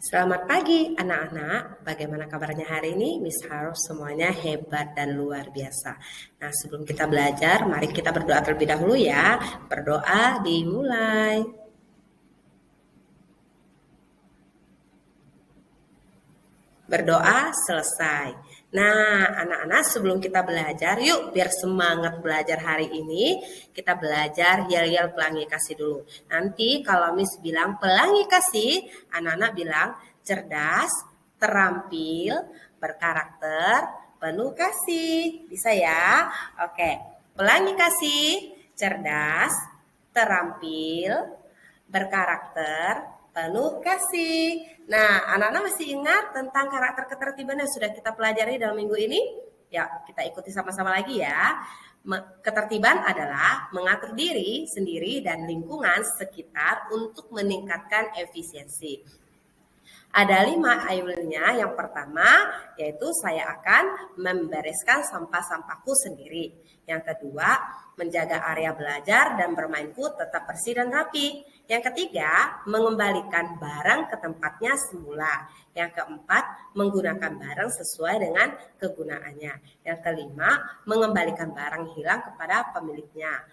Selamat pagi anak-anak, bagaimana kabarnya hari ini? Miss harap semuanya hebat dan luar biasa. Nah, sebelum kita belajar, mari kita berdoa terlebih dahulu ya. Berdoa dimulai. Berdoa selesai. Nah, anak-anak sebelum kita belajar, yuk biar semangat belajar hari ini, kita belajar yel-yel pelangi kasih dulu. Nanti kalau Miss bilang pelangi kasih, anak-anak bilang cerdas, terampil, berkarakter, penuh kasih. Bisa ya? Oke. Pelangi kasih, cerdas, terampil, berkarakter, penuh kasih. Nah, anak-anak masih ingat tentang karakter ketertiban yang sudah kita pelajari dalam minggu ini? Ya, kita ikuti sama-sama lagi ya. Ketertiban adalah mengatur diri sendiri dan lingkungan sekitar untuk meningkatkan efisiensi. Ada 5 ailnya. Yang pertama yaitu saya akan membereskan sampah-sampahku sendiri. Yang kedua, menjaga area belajar dan bermainku tetap bersih dan rapi. Yang ketiga, mengembalikan barang ke tempatnya semula. Yang keempat, menggunakan barang sesuai dengan kegunaannya. Yang kelima, mengembalikan barang hilang kepada pemiliknya.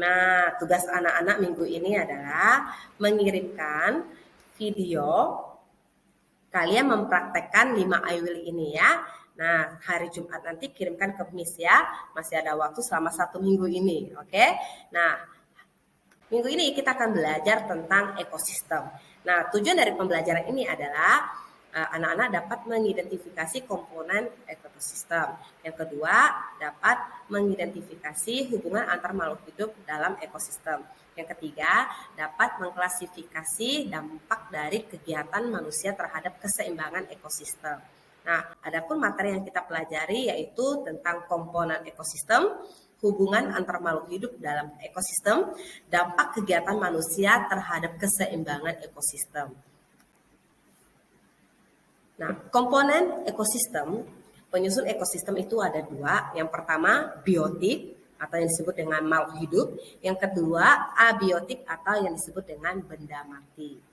Nah, tugas anak-anak minggu ini adalah mengirimkan video. Kalian mempraktekkan 5 I will ini ya. Nah, hari Jumat nanti kirimkan ke Miss ya. Masih ada waktu selama 1 minggu ini, oke? Nah, minggu ini kita akan belajar tentang ekosistem. Nah, tujuan dari pembelajaran ini adalah anak-anak dapat mengidentifikasi komponen ekosistem. Yang kedua, dapat mengidentifikasi hubungan antar makhluk hidup dalam ekosistem. Yang ketiga, dapat mengklasifikasi dampak dari kegiatan manusia terhadap keseimbangan ekosistem. Nah, adapun materi yang kita pelajari yaitu tentang komponen ekosistem, hubungan antar makhluk hidup dalam ekosistem, dampak kegiatan manusia terhadap keseimbangan ekosistem. Nah, komponen ekosistem, penyusun ekosistem itu ada 2. Yang pertama, biotik atau yang disebut dengan makhluk hidup. Yang kedua, abiotik atau yang disebut dengan benda mati.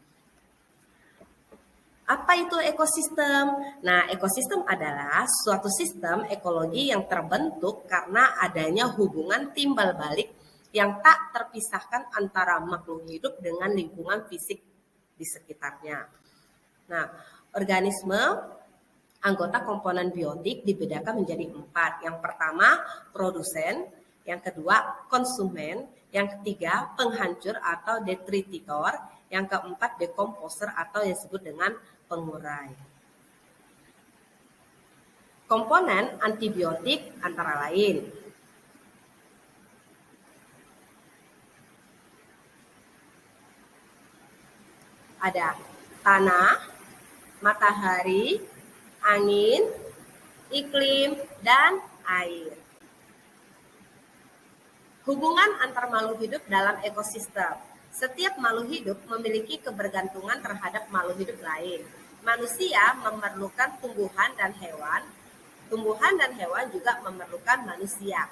Apa itu ekosistem? Nah, ekosistem adalah suatu sistem ekologi yang terbentuk karena adanya hubungan timbal balik yang tak terpisahkan antara makhluk hidup dengan lingkungan fisik di sekitarnya. Nah, organisme anggota komponen biotik dibedakan menjadi 4. Yang pertama, produsen. Yang kedua, konsumen. Yang ketiga, penghancur atau detritor. Yang keempat, dekomposer atau yang disebut dengan pengurai. Komponen antibiotik antara lain ada tanah, matahari, angin, iklim, dan air. Hubungan antar makhluk hidup dalam ekosistem. Setiap makhluk hidup memiliki kebergantungan terhadap makhluk hidup lain. Manusia memerlukan tumbuhan dan hewan. Tumbuhan dan hewan juga memerlukan manusia.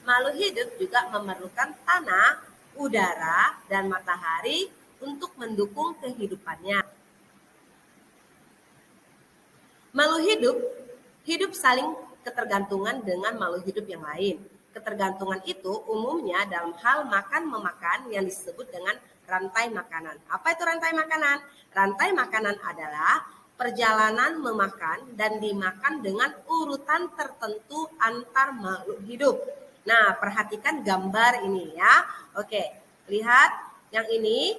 Makhluk hidup juga memerlukan tanah, udara, dan matahari untuk mendukung kehidupannya. Makhluk hidup saling ketergantungan dengan makhluk hidup yang lain. Ketergantungan itu umumnya dalam hal makan-memakan yang disebut dengan rantai makanan. Apa itu rantai makanan? Rantai makanan adalah perjalanan memakan dan dimakan dengan urutan tertentu antar makhluk hidup. Nah, perhatikan gambar ini ya. Oke, lihat yang ini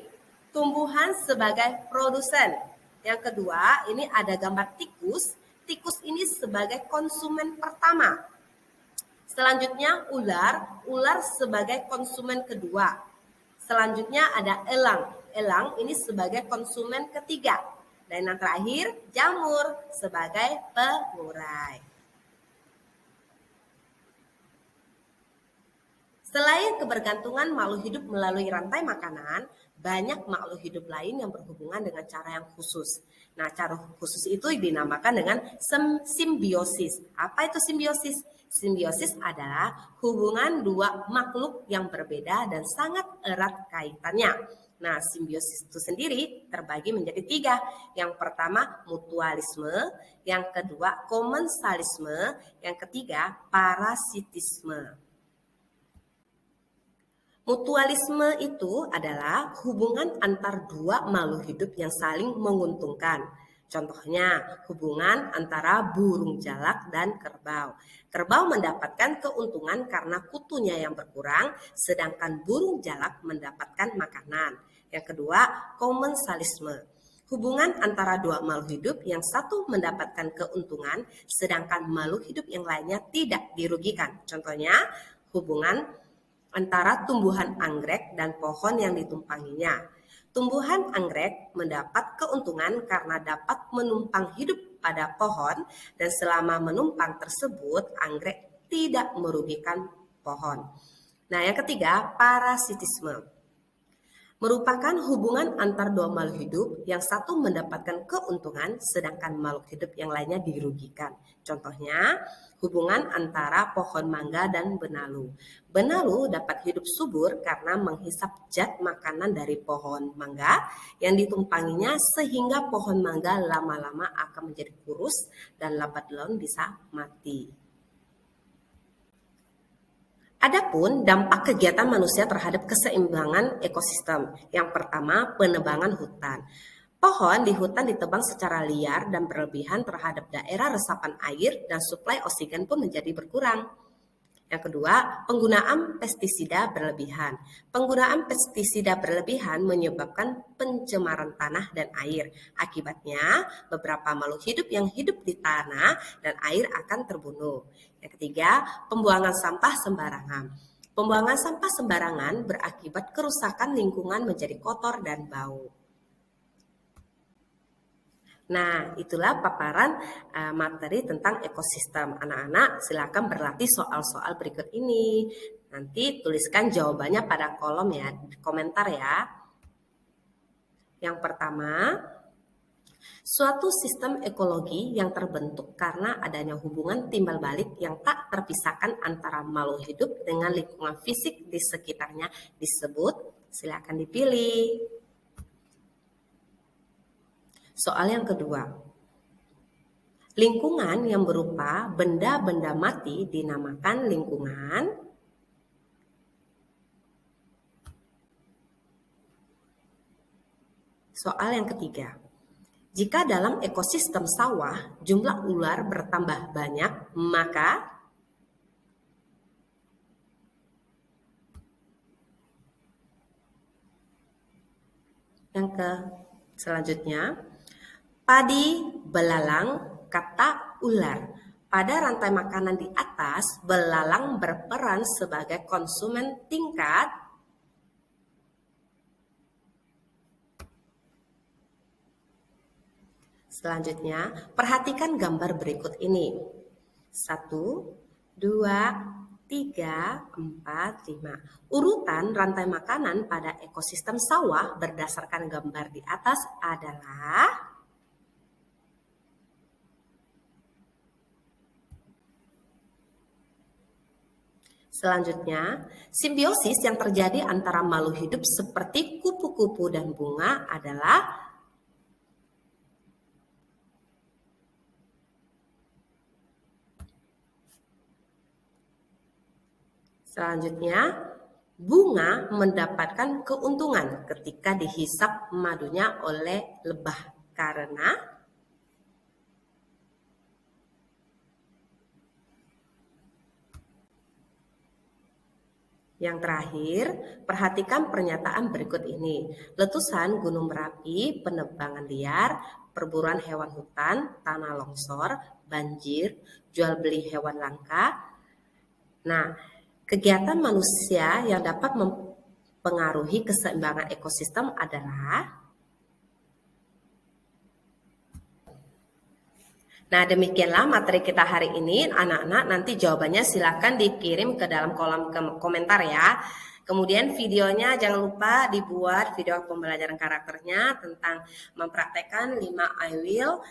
tumbuhan sebagai produsen. Yang kedua, ini ada gambar tikus. Tikus ini sebagai konsumen pertama. Selanjutnya ular sebagai konsumen kedua. Selanjutnya ada elang ini sebagai konsumen ketiga. Dan yang terakhir jamur sebagai pengurai. Selain kebergantungan makhluk hidup melalui rantai makanan, banyak makhluk hidup lain yang berhubungan dengan cara yang khusus. Nah, cara khusus itu dinamakan dengan simbiosis. Apa itu simbiosis? Simbiosis adalah hubungan 2 makhluk yang berbeda dan sangat erat kaitannya. Nah, simbiosis itu sendiri terbagi menjadi 3. Yang pertama mutualisme, yang kedua komensalisme, yang ketiga parasitisme. Mutualisme itu adalah hubungan antar dua makhluk hidup yang saling menguntungkan. Contohnya, hubungan antara burung jalak dan kerbau. Kerbau mendapatkan keuntungan karena kutunya yang berkurang, sedangkan burung jalak mendapatkan makanan. Yang kedua, komensalisme. Hubungan antara dua makhluk hidup yang satu mendapatkan keuntungan, sedangkan makhluk hidup yang lainnya tidak dirugikan. Contohnya, hubungan antara tumbuhan anggrek dan pohon yang ditumpanginya. Tumbuhan anggrek mendapat keuntungan karena dapat menumpang hidup pada pohon dan selama menumpang tersebut anggrek tidak merugikan pohon. Nah, yang ketiga, parasitisme. Merupakan hubungan antar dua makhluk hidup yang satu mendapatkan keuntungan sedangkan makhluk hidup yang lainnya dirugikan. Contohnya, hubungan antara pohon mangga dan benalu. Benalu dapat hidup subur karena menghisap zat makanan dari pohon mangga yang ditumpanginya sehingga pohon mangga lama-lama akan menjadi kurus dan lambat laun bisa mati. Adapun dampak kegiatan manusia terhadap keseimbangan ekosistem. Yang pertama, penebangan hutan. Pohon di hutan ditebang secara liar dan berlebihan terhadap daerah resapan air dan suplai oksigen pun menjadi berkurang. Yang kedua, penggunaan pestisida berlebihan. Penggunaan pestisida berlebihan menyebabkan pencemaran tanah dan air. Akibatnya, beberapa makhluk hidup yang hidup di tanah dan air akan terbunuh. Yang ketiga, pembuangan sampah sembarangan. Pembuangan sampah sembarangan berakibat kerusakan lingkungan menjadi kotor dan bau. Nah, itulah paparan materi tentang ekosistem. Anak-anak silakan berlatih soal-soal berikut ini. Nanti tuliskan jawabannya pada kolom ya, komentar ya. Yang pertama, suatu sistem ekologi yang terbentuk karena adanya hubungan timbal balik yang tak terpisahkan antara makhluk hidup dengan lingkungan fisik di sekitarnya disebut, silakan dipilih. Soal yang kedua, lingkungan yang berupa benda-benda mati dinamakan lingkungan. Soal yang ketiga, jika dalam ekosistem sawah jumlah ular bertambah banyak, maka selanjutnya, padi belalang kata ular. Pada rantai makanan di atas, belalang berperan sebagai konsumen tingkat. Selanjutnya, perhatikan gambar berikut ini. 1, 2, 3, 4, 5. Urutan rantai makanan pada ekosistem sawah berdasarkan gambar di atas adalah selanjutnya, simbiosis yang terjadi antara makhluk hidup seperti kupu-kupu dan bunga adalah selanjutnya, bunga mendapatkan keuntungan ketika dihisap madunya oleh lebah karena yang terakhir, perhatikan pernyataan berikut ini. Letusan Gunung Merapi, penebangan liar, perburuan hewan hutan, tanah longsor, banjir, jual beli hewan langka. Nah, kegiatan manusia yang dapat mempengaruhi keseimbangan ekosistem adalah. Nah, demikianlah materi kita hari ini. Anak-anak nanti jawabannya silakan dikirim ke dalam kolom komentar ya. Kemudian videonya jangan lupa dibuat video pembelajaran karakternya tentang mempraktekkan 5 I will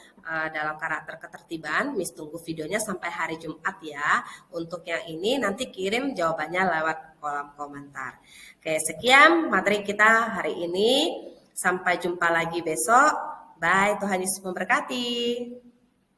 dalam karakter ketertiban. Miss tunggu videonya sampai hari Jumat ya. Untuk yang ini nanti kirim jawabannya lewat kolom komentar. Oke, sekian materi kita hari ini. Sampai jumpa lagi besok. Bye, Tuhan Yesus memberkati.